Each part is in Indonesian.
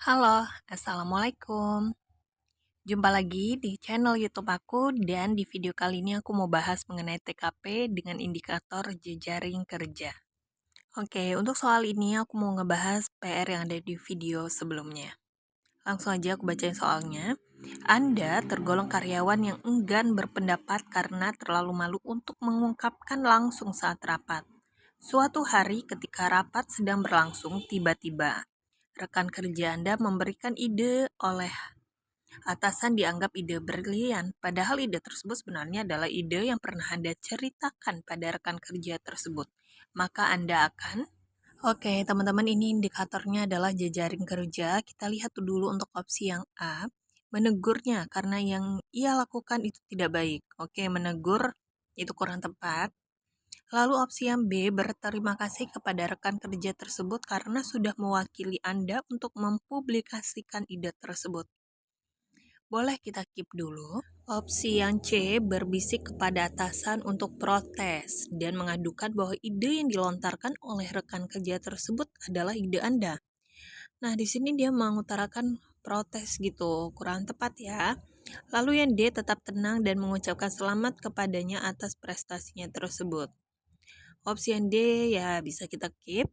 Halo, Assalamualaikum. Jumpa lagi di channel YouTube aku dan di video kali ini aku mau bahas mengenai TKP dengan indikator jejaring kerja. Oke, untuk soal ini aku mau ngebahas PR yang ada di video sebelumnya. Langsung aja aku bacain soalnya. Anda tergolong karyawan yang enggan berpendapat karena terlalu malu untuk mengungkapkan langsung saat rapat. Suatu hari ketika rapat sedang berlangsung, tiba-tiba rekan kerja Anda memberikan ide oleh atasan dianggap ide brilian, padahal ide tersebut sebenarnya adalah ide yang pernah Anda ceritakan pada rekan kerja tersebut. Maka Anda akan Oke, teman-teman, ini indikatornya adalah jejaring kerja. Kita lihat dulu untuk opsi yang A, menegurnya karena yang ia lakukan itu tidak baik. Oke, menegur itu kurang tepat. Lalu opsi yang B, berterima kasih kepada rekan kerja tersebut karena sudah mewakili Anda untuk mempublikasikan ide tersebut. Boleh kita keep dulu. Opsi yang C, berbisik kepada atasan untuk protes dan mengadukan bahwa ide yang dilontarkan oleh rekan kerja tersebut adalah ide Anda. Nah, di sini dia mengutarakan protes gitu, kurang tepat ya. Lalu yang D, tetap tenang dan mengucapkan selamat kepadanya atas prestasinya tersebut. Opsi yang D ya bisa kita keep.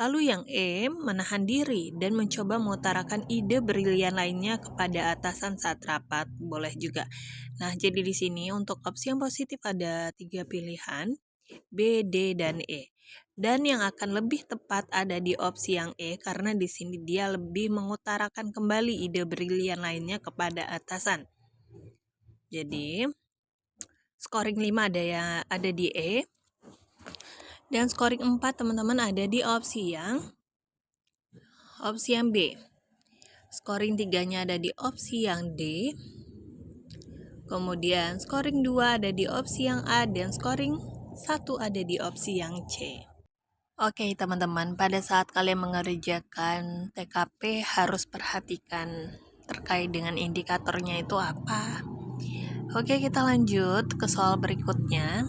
Lalu yang E, menahan diri dan mencoba mengutarakan ide brilian lainnya kepada atasan saat rapat. Boleh juga. Nah, jadi di sini untuk opsi yang positif ada 3 pilihan, B, D, dan E. Dan yang akan lebih tepat ada di opsi yang E karena di sini dia lebih mengutarakan kembali ide brilian lainnya kepada atasan. Jadi, scoring 5 ada di E. Dan scoring 4 teman-teman ada di opsi yang B. Scoring 3-nya ada di opsi yang D. Kemudian scoring 2 ada di opsi yang A dan scoring 1 ada di opsi yang C. Oke, teman-teman, pada saat kalian mengerjakan TKP harus perhatikan terkait dengan indikatornya itu apa. Oke, kita lanjut ke soal berikutnya.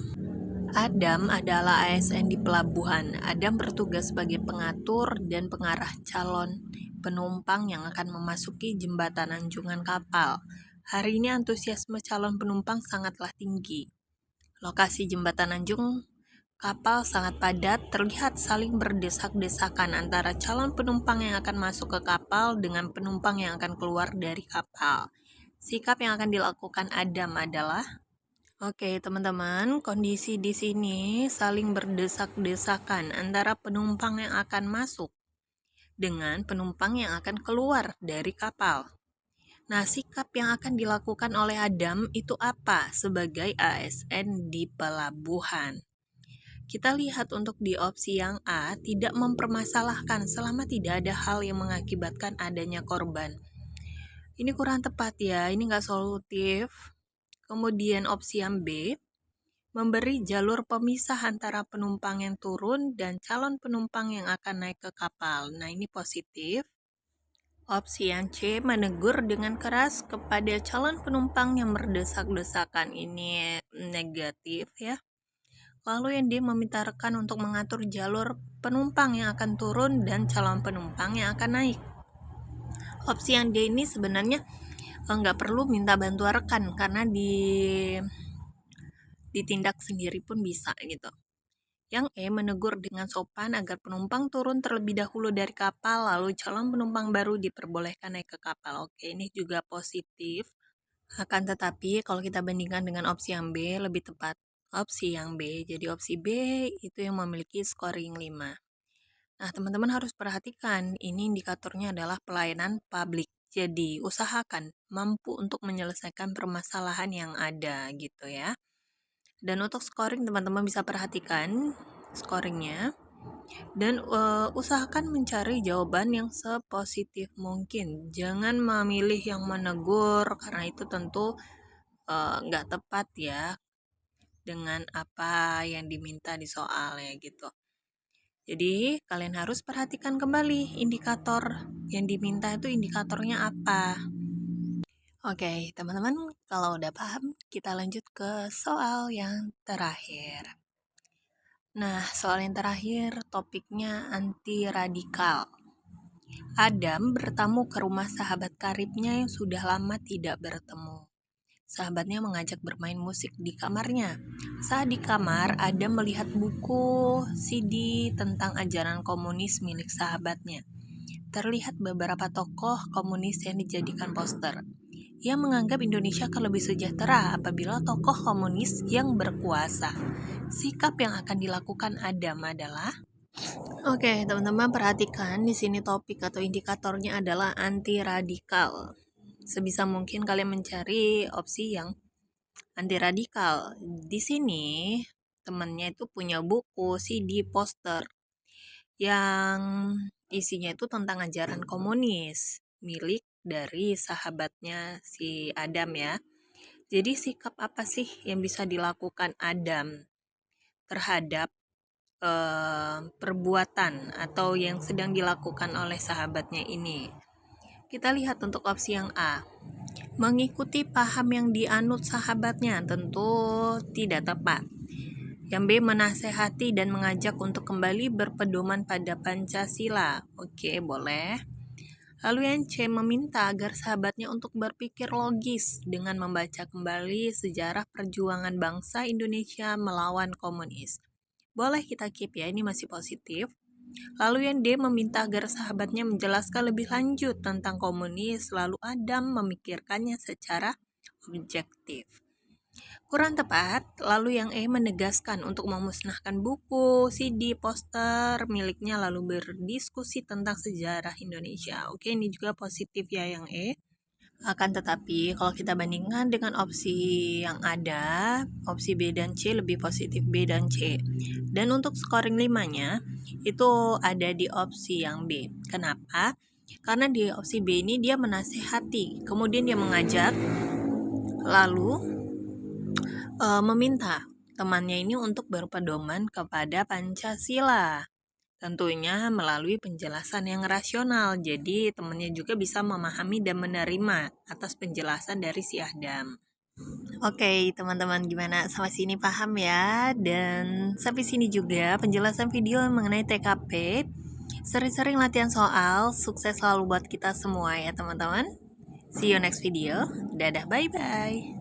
Adam adalah ASN di pelabuhan. Adam bertugas sebagai pengatur dan pengarah calon penumpang yang akan memasuki jembatan anjungan kapal. Hari ini antusiasme calon penumpang sangatlah tinggi. Lokasi jembatan anjung kapal sangat padat, terlihat saling berdesak-desakan antara calon penumpang yang akan masuk ke kapal dengan penumpang yang akan keluar dari kapal. Sikap yang akan dilakukan Adam adalah Oke, teman-teman, kondisi di sini saling berdesak-desakan antara penumpang yang akan masuk dengan penumpang yang akan keluar dari kapal. Nah, sikap yang akan dilakukan oleh Adam itu apa sebagai ASN di pelabuhan? Kita lihat untuk di opsi yang A, tidak mempermasalahkan selama tidak ada hal yang mengakibatkan adanya korban. Ini kurang tepat ya, ini nggak solutif. Kemudian opsi yang B, memberi jalur pemisah antara penumpang yang turun dan calon penumpang yang akan naik ke kapal. Nah, ini positif. Opsi yang C, menegur dengan keras kepada calon penumpang yang berdesak-desakan. Ini negatif ya. Lalu yang D, meminta rekan untuk mengatur jalur penumpang yang akan turun dan calon penumpang yang akan naik. Opsi yang D ini sebenarnya nggak perlu minta bantuan rekan karena ditindak sendiri pun bisa gitu. Yang E, menegur dengan sopan agar penumpang turun terlebih dahulu dari kapal, lalu calon penumpang baru diperbolehkan naik ke kapal. Oke, ini juga positif. Akan tetapi, kalau kita bandingkan dengan opsi yang B, lebih tepat opsi yang B. Jadi opsi B itu yang memiliki scoring 5. Nah, teman-teman harus perhatikan, ini indikatornya adalah pelayanan publik. Jadi, usahakan mampu untuk menyelesaikan permasalahan yang ada gitu ya. Dan untuk scoring teman-teman bisa perhatikan scoringnya dan usahakan mencari jawaban yang sepositif mungkin. Jangan memilih yang menegur karena itu tentu nggak tepat ya dengan apa yang diminta di soal ya gitu. Jadi kalian harus perhatikan kembali indikator yang diminta itu indikatornya apa. Oke, teman-teman, kalau udah paham, kita lanjut ke soal yang terakhir. Nah, soal yang terakhir topiknya anti radikal. Adam bertamu ke rumah sahabat karibnya yang sudah lama tidak bertemu. Sahabatnya mengajak bermain musik di kamarnya. Saat di kamar, Adam melihat buku CD tentang ajaran komunis milik sahabatnya. Terlihat beberapa tokoh komunis yang dijadikan poster. Ia menganggap Indonesia akan lebih sejahtera apabila tokoh komunis yang berkuasa. Sikap yang akan dilakukan Adam adalah Oke, teman-teman perhatikan di sini topik atau indikatornya adalah anti radikal. Sebisa mungkin kalian mencari opsi yang anti radikal. Di sini temannya itu punya buku, CD, poster yang isinya itu tentang ajaran komunis milik dari sahabatnya si Adam ya. Jadi sikap apa sih yang bisa dilakukan Adam terhadap perbuatan atau yang sedang dilakukan oleh sahabatnya ini? Kita lihat untuk opsi yang A. Mengikuti paham yang dianut sahabatnya tentu tidak tepat. Yang B, menasehati dan mengajak untuk kembali berpedoman pada Pancasila. Oke, boleh. Lalu yang C, meminta agar sahabatnya untuk berpikir logis dengan membaca kembali sejarah perjuangan bangsa Indonesia melawan komunis. Boleh kita keep ya, ini masih positif. Lalu yang D, meminta agar sahabatnya menjelaskan lebih lanjut tentang komunis, lalu Adam memikirkannya secara objektif. Kurang tepat. Lalu yang E, menegaskan untuk memusnahkan buku, CD, poster miliknya lalu berdiskusi tentang sejarah Indonesia. Oke, ini juga positif ya yang E. Akan tetapi kalau kita bandingkan dengan opsi yang ada, opsi B dan C lebih positif B dan C. Dan untuk scoring 5-nya itu ada di opsi yang B. Kenapa? Karena di opsi B ini dia menasehati, kemudian dia mengajak, lalu meminta temannya ini untuk berpedoman kepada Pancasila. Tentunya melalui penjelasan yang rasional, jadi temannya juga bisa memahami dan menerima atas penjelasan dari si Adam. Oke, teman-teman gimana? Sampai sini paham ya? Dan sampai sini juga penjelasan video mengenai TKP. Sering-sering latihan soal, sukses selalu buat kita semua ya teman-teman. See you next video. Dadah, bye-bye.